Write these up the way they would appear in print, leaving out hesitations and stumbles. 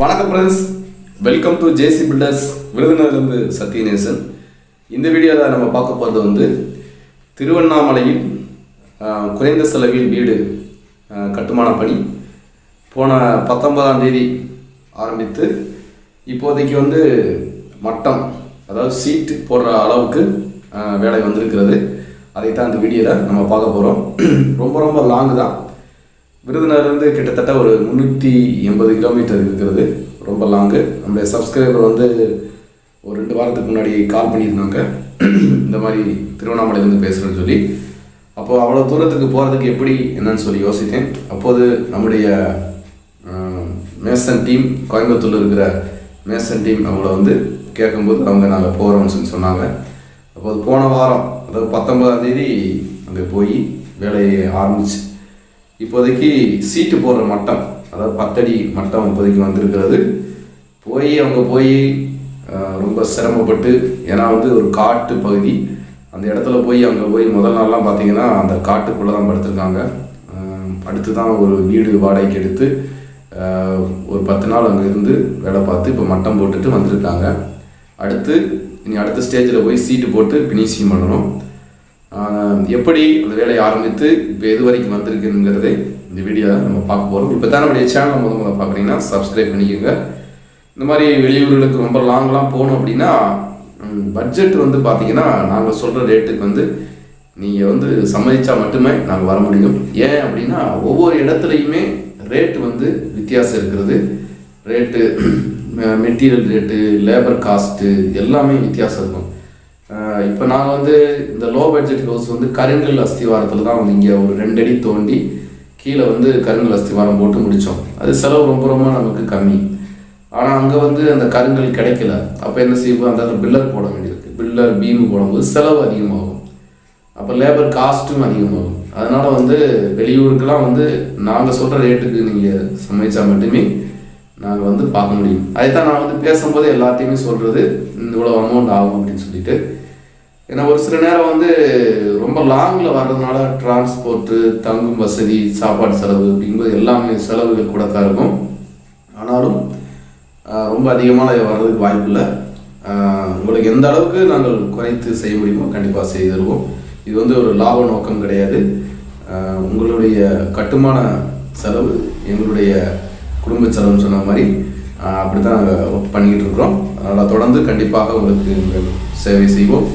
வணக்கம் friends, welcome to JC builders. விருதுநகர்லேருந்து சத்யநேசன். இந்த வீடியோவில் நம்ம பார்க்க போகிறது வந்து திருவண்ணாமலையில் குறைந்த செலவில் வீடு கட்டுமான பணி போன 19ஆம் தேதி ஆரம்பித்து இப்போதைக்கு வந்து மட்டம், அதாவது சீட்டு போடுற அளவுக்கு வேலை வந்திருக்கிறது. அதைத்தான் இந்த வீடியோவில் நம்ம பார்க்க போகிறோம். ரொம்ப லாங்கு தான். விருதுநகர்லேருந்து கிட்டத்தட்ட ஒரு 380 கிலோமீட்டர் இருக்கிறது. ரொம்ப லாங்கு. நம்முடைய சப்ஸ்கிரைபர் வந்து ஒரு 2 வாரத்துக்கு முன்னாடி கால் பண்ணியிருந்தாங்க, இந்த மாதிரி திருவண்ணாமலையிலேருந்து பேசுகிறேன்னு சொல்லி. அப்போது அவ்வளோ தூரத்துக்கு போகிறதுக்கு எப்படி என்னன்னு சொல்லி யோசித்தேன். அப்போது நம்முடைய மேசன் டீம், கோயம்புத்தூரில் இருக்கிற மேசன் டீம் அவங்கள வந்து கேட்கும்போது அவங்க நாங்கள் போகிறோம்னு சொல்லி சொன்னாங்க. அப்போது போன வாரம், அதாவது 19ஆம் தேதி அங்கே போய் வேலையை ஆரம்பிச்சு இப்போதைக்கு சீட்டு போடுற மட்டம், அதாவது 10 அடி மட்டம் இப்போதைக்கு வந்திருக்கிறது. அவங்க போய் ரொம்ப சிரமப்பட்டு, ஏன்னா வந்து ஒரு காட்டு பகுதி, அந்த இடத்துல அங்கே போய் முதல் நாள்லாம் பார்த்தீங்கன்னா அந்த காட்டுக்குள்ளே தான் படுத்திருக்காங்க. அடுத்து தான் ஒரு வீடு வாடகைக்கு எடுத்து ஒரு 10 நாள் அங்கே இருந்து வேலை பார்த்து இப்போ மட்டம் போட்டுட்டு வந்திருக்காங்க. அடுத்த ஸ்டேஜில் போய் சீட்டு போட்டு ஃபினிஷிங் பண்ணணும். எப்படி அந்த வேலையை ஆரம்பித்து இப்போ எது வரைக்கும் வந்திருக்குங்கிறதை இந்த வீடியோவில் நம்ம பார்க்க போகிறோம். இப்போ தான் நம்முடைய சேனலை முதல்ல பார்க்குறீங்கன்னா சப்ஸ்கிரைப் பண்ணிக்கோங்க. இந்த மாதிரி வெளியூர்களுக்கு ரொம்ப லாங்லாம் போகணும் அப்படின்னா பட்ஜெட் வந்து பார்த்தீங்கன்னா நாங்கள் சொல்கிற ரேட்டுக்கு வந்து நீங்கள் வந்து சம்மதிச்சா மட்டுமே நாங்கள் வர முடியும். ஏன் அப்படின்னா ஒவ்வொரு இடத்துலையுமே ரேட்டு வந்து வித்தியாசம் இருக்கிறது. Rate, material rate, labour cost எல்லாமே வித்தியாசம் இருக்கும். இப்போ நாங்கள் வந்து இந்த லோ பட்ஜெட் ஹவுஸ் வந்து கருங்கல் அஸ்திவாரத்தில் தான் வந்து இங்கே ஒரு 2 அடி தோண்டி கீழே வந்து கருங்கல் அஸ்திவாரம் போட்டு முடித்தோம். அது செலவு ரொம்ப நமக்கு கம்மி. ஆனால் அங்கே வந்து அந்த கருங்கல் கிடைக்கல. அப்போ என்ன செய்வோம், அந்த பில்லர் போட வேண்டியிருக்கு. பில்லர் பீமு போடும்போது செலவு அதிகமாகும். அப்போ லேபர் காஸ்ட்டும் அதிகமாகும். அதனால் வந்து வெளியூருக்கெல்லாம் வந்து நாங்கள் சொல்கிற ரேட்டுக்கு நீங்கள் சமைச்சா மட்டுமே நாங்கள் வந்து பார்க்க முடியும். அதைத்தான் நான் வந்து பேசும்போது எல்லாத்தையுமே சொல்கிறது, இவ்வளோ அமௌண்ட் ஆகும் அப்படின்னு சொல்லிட்டு. ஏன்னா ஒரு சில நேரம் வந்து ரொம்ப லாங்கில் வர்றதுனால டிரான்ஸ்போர்ட்டு, தங்கும் வசதி, சாப்பாடு செலவு அப்படிங்கும்போது எல்லாமே செலவுகள் கூட தான் இருக்கும். ஆனாலும் ரொம்ப அதிகமாக வர்றதுக்கு வாய்ப்பு இல்லை. உங்களுக்கு எந்த அளவுக்கு நாங்கள் குறைத்து செய்ய முடியுமோ கண்டிப்பாக செய்து தருவோம். இது வந்து ஒரு லாப நோக்கம் கிடையாது. உங்களுடைய கட்டுமான செலவு எங்களுடைய குடும்ப செலவுன்னு சொன்ன மாதிரி அப்படி தான் நாங்கள் ஒர்க் பண்ணிக்கிட்டு இருக்கிறோம். அதனால் தொடர்ந்து கண்டிப்பாக உங்களுக்கு சேவை செய்வோம்.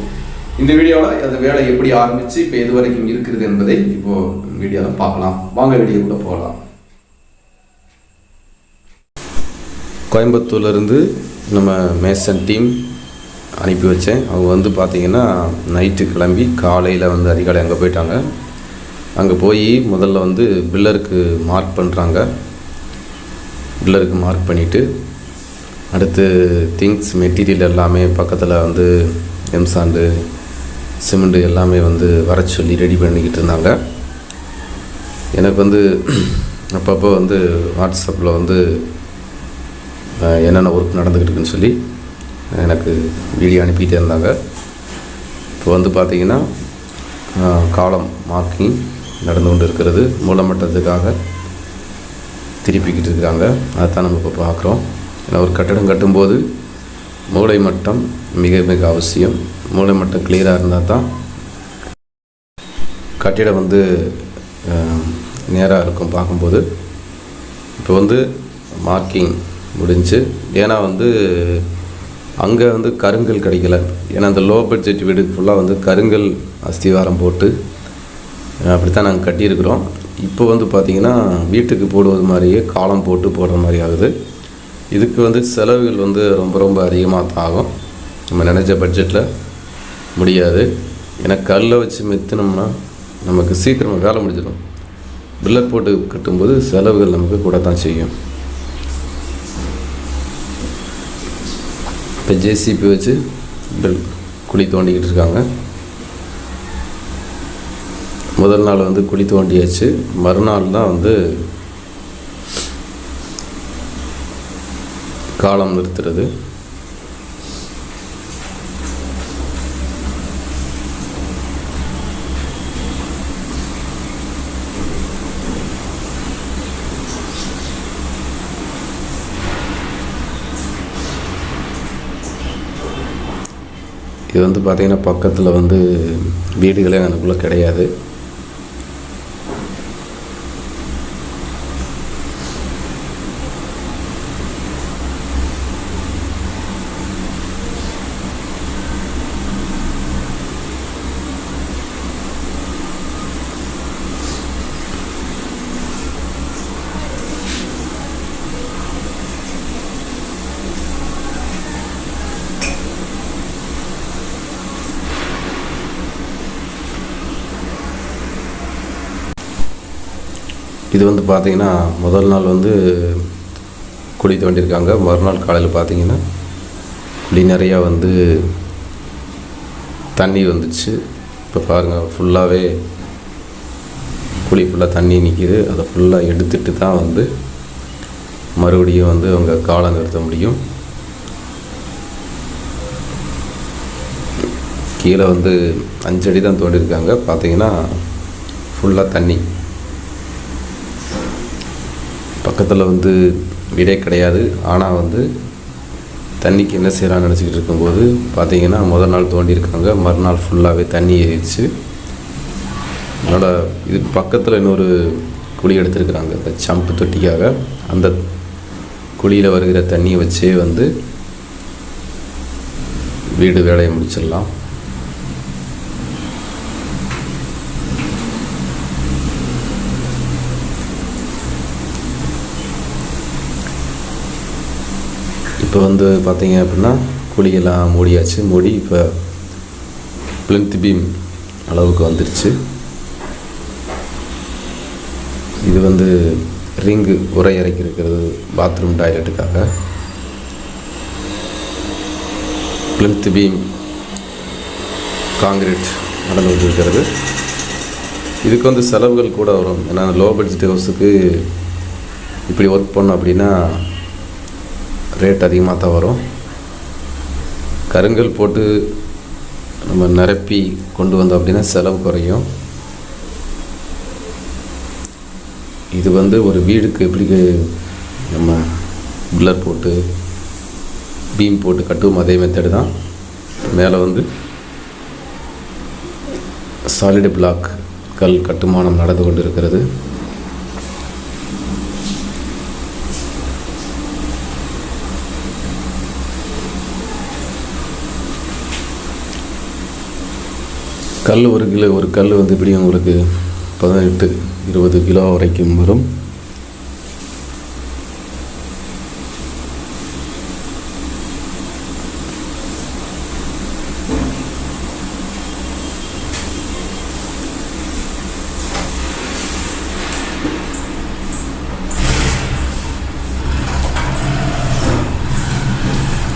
இந்த வீடியோவில் அந்த வேலை எப்படி ஆரம்பித்து இப்போ எது வரைக்கும் இருக்கிறது என்பதை இப்போது வீடியோவில் பார்க்கலாம். வாங்க வீடியோக்குள்ளே போகலாம். கோயம்புத்தூர்லேருந்து நம்ம மேசன் டீம் அனுப்பி வச்சேன். அவங்க வந்து பார்த்திங்கன்னா நைட்டு கிளம்பி காலையில் வந்து அதிகாலை அங்கே போயிட்டாங்க. அங்கே போய் முதல்ல வந்து பில்லருக்கு மார்க் பண்ணுறாங்க. பில்லருக்கு மார்க் பண்ணிவிட்டு அடுத்து திங்ஸ், மெட்டீரியல் எல்லாமே பக்கத்தில் வந்து எம்சாண்டு, சிமெண்ட்டு எல்லாமே வந்து வர சொல்லி ரெடி பண்ணிக்கிட்டு இருந்தாங்க. எனக்கு வந்து அப்பப்போ வந்து வாட்ஸ்அப்பில் வந்து என்னென்ன ஒர்க் நடந்துக்கிட்டு இருக்குன்னு சொல்லி எனக்கு வீடியோ அனுப்பிகிட்டே இருந்தாங்க. இப்போ வந்து பார்த்திங்கன்னா காலம் மார்க்கிங் நடந்து கொண்டு இருக்கிறது. மூலமட்டத்துக்காக திருப்பிக்கிட்டு இருக்காங்க. அதைத்தான் நம்ம இப்போ பார்க்குறோம். ஏன்னா ஒரு கட்டடம் கட்டும்போது மூளை மட்டம் மிக அவசியம். மூளை மட்டம் கிளியராக இருந்தால் தான் கட்டிடம் வந்து நேராக இருக்கும் பார்க்கும்போது. இப்போ வந்து மார்க்கிங் முடிஞ்சு, ஏன்னா வந்து அங்கே வந்து கருங்கல் கிடைக்கல. ஏன்னா அந்த லோ பட்ஜெட் வீடு ஃபுல்லாக வந்து கருங்கல் அஸ்திவாரம் போட்டு அப்படித்தான் நாங்கள் கட்டியிருக்கிறோம். இப்போ வந்து பார்த்திங்கன்னா வீட்டுக்கு போடுவது மாதிரியே காலம் போட்டு போடுற மாதிரி ஆகுது. இதுக்கு வந்து செலவுகள் வந்து ரொம்ப அதிகமாக தான் ஆகும். நம்ம நினச்ச பட்ஜெட்டில் முடியாது. ஏன்னா கல்லை வச்சு மெத்தினோம்னா நமக்கு சீக்கிரமாக வேலை முடிஞ்சிடும். பில்லர் போட்டு கட்டும்போது செலவுகள் நமக்கு கூட தான் செய்யும். இப்போ ஜேசிபி வச்சு குழி தோண்டிக்கிட்டு இருக்காங்க. முதல் நாள் வந்து குழி தோண்டியாச்சு. மறுநாள் தான் வந்து காலம் நிறுத்துறது. இது வந்து பார்த்திங்கன்னா பக்கத்தில் வந்து வீடுகளே எனக்குள்ளே கிடையாது. இது வந்து பார்த்திங்கன்னா முதல் நாள் வந்து குழி தோண்டியிருக்காங்க. மறுநாள் காலையில் பார்த்திங்கன்னா குழி நிறையா வந்து தண்ணி வந்துச்சு. இப்போ பாருங்கள், ஃபுல்லாகவே குழி ஃபுல்லாக தண்ணி நிற்கிது. அதை ஃபுல்லாக எடுத்துட்டு தான் வந்து மறுபடியும் வந்து அவங்க காலை நிறுத்த முடியும். கீழே வந்து 5 அடி தான் தோண்டியிருக்காங்க. பார்த்திங்கன்னா ஃபுல்லாக தண்ணி. பக்கத்தில் வந்து வீடே கிடையாது. ஆனால் வந்து தண்ணிக்கு என்ன செய்யலாம்னு நினச்சிக்கிட்டு இருக்கும்போது பார்த்திங்கன்னா முதல் நாள் தோண்டியிருக்காங்க, மறுநாள் ஃபுல்லாகவே தண்ணி ஏறிடுச்சு. அதனால் இது பக்கத்தில் இன்னொரு குழி எடுத்துருக்குறாங்க இந்த சம்பு தொட்டிக்காக. அந்த குழியில் வருகிற தண்ணியை வச்சே வந்து வீடு வேலையை முடிச்சிடலாம். இப்போ வந்து பார்த்திங்க அப்படின்னா குழியெல்லாம் மூடியாச்சு. மூடி இப்போ பிளிந்த் பீம் அளவுக்கு வந்துருச்சு. இது வந்து ரிங்கு உரை இறக்கி இருக்கிறது பாத்ரூம் டாய்லெட்டுக்காக. பிளிந்த் பீம் காங்கிரீட் நடந்து கொண்டிருக்கிறது. இதுக்கு வந்து செலவுகள் கூட வரும். ஏன்னா லோ பட்ஜெட் ஹவுஸுக்கு இப்படி ஒர்க் பண்ணோம் அப்படின்னா ரேட் அதிகமாக தான் வரும். கருங்கல் போட்டு நம்ம நிரப்பி கொண்டு வந்தோம் அப்படின்னா செலவு குறையும். இது வந்து ஒரு வீடுக்கு எப்படி நம்ம பில்லர் போட்டு பீம் போட்டு கட்டுவோம் அதே மெத்தடு தான். மேலே வந்து சாலிடு பிளாக் கல் கட்டுமானம் நடந்து கொண்டு இருக்கிறது. கல் ஒரு கல் வந்து இப்படி உங்களுக்கு 18-20 கிலோ வரைக்கும் வரும்.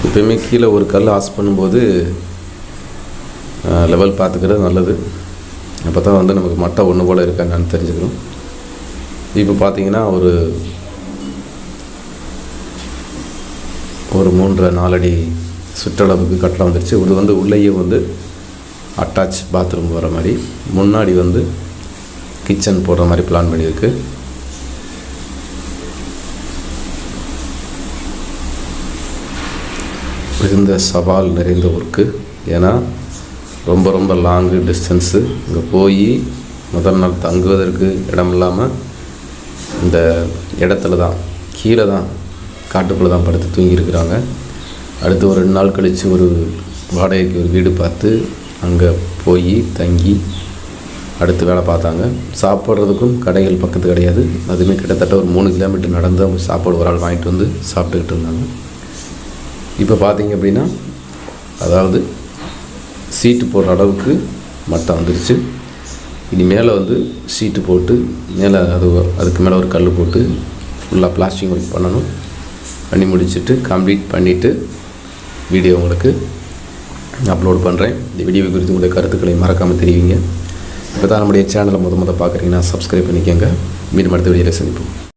எப்பயுமே கீழே ஒரு கல் ஆஸ் பண்ணும்போது லெவல் பார்த்துக்கிறது நல்லது. அப்போ தான் வந்து நமக்கு மட்டை ஒன்று போல் இருக்கான்னு தெரிஞ்சுக்கணும். இப்போ பார்த்தீங்கன்னா ஒரு 3-4 அடி சுற்றளவுக்கு கட்டடம் வந்துருச்சு. இது வந்து உள்ளேயே வந்து அட்டாச் பாத்ரூம் வர மாதிரி, முன்னாடி வந்து கிச்சன் போடுற மாதிரி பிளான் பண்ணியிருக்கு. மிகுந்த சவால் நிறைந்த ஒர்க்கு. ஏன்னா ரொம்ப லாங்கு டிஸ்டன்ஸு. இங்கே போய் முதல் நாள் தங்குவதற்கு இடம் இல்லாமல் இந்த இடத்துல தான் கீழே தான் காட்டுக்குள்ளே தான் படுத்து தூங்கியிருக்கிறாங்க. அடுத்து ஒரு 2 நாள் கழித்து ஒரு வாடகைக்கு ஒரு வீடு பார்த்து அங்கே போய் தங்கி அடுத்து வேலை பார்த்தாங்க. சாப்பிட்றதுக்கும் கடைகள் பக்கத்து கிடையாது. அதுவுமே கிட்டத்தட்ட ஒரு 3 கிலோமீட்டர் நடந்து அவங்க சாப்பாடு ஒரு ஆள் வாங்கிட்டு வந்து சாப்பிட்டுக்கிட்டு இருந்தாங்க. இப்போ பார்த்திங்க அப்படின்னா அதாவது சீட்டு போடுற அளவுக்கு மட்டம் வந்துருச்சு. இனி மேலே வந்து சீட்டு போட்டு மேலே அதுக்கு மேலே ஒரு கல் போட்டு ஃபுல்லாக பிளாஸ்டிக் ஒர்க் பண்ணி முடிச்சுட்டு கம்ப்ளீட் பண்ணிவிட்டு வீடியோ உங்களுக்கு அப்லோட் பண்ணுறேன். இந்த வீடியோ குறித்து உங்களுடைய கருத்துக்களை மறக்காமல் தெரிவிங்க. இப்போ தான் நம்முடைய சேனலை முத பார்க்குறீங்கன்னா சப்ஸ்கிரைப் பண்ணிக்கோங்க. மீண்டும் அடுத்த வீடியோவில் சந்திப்போம்.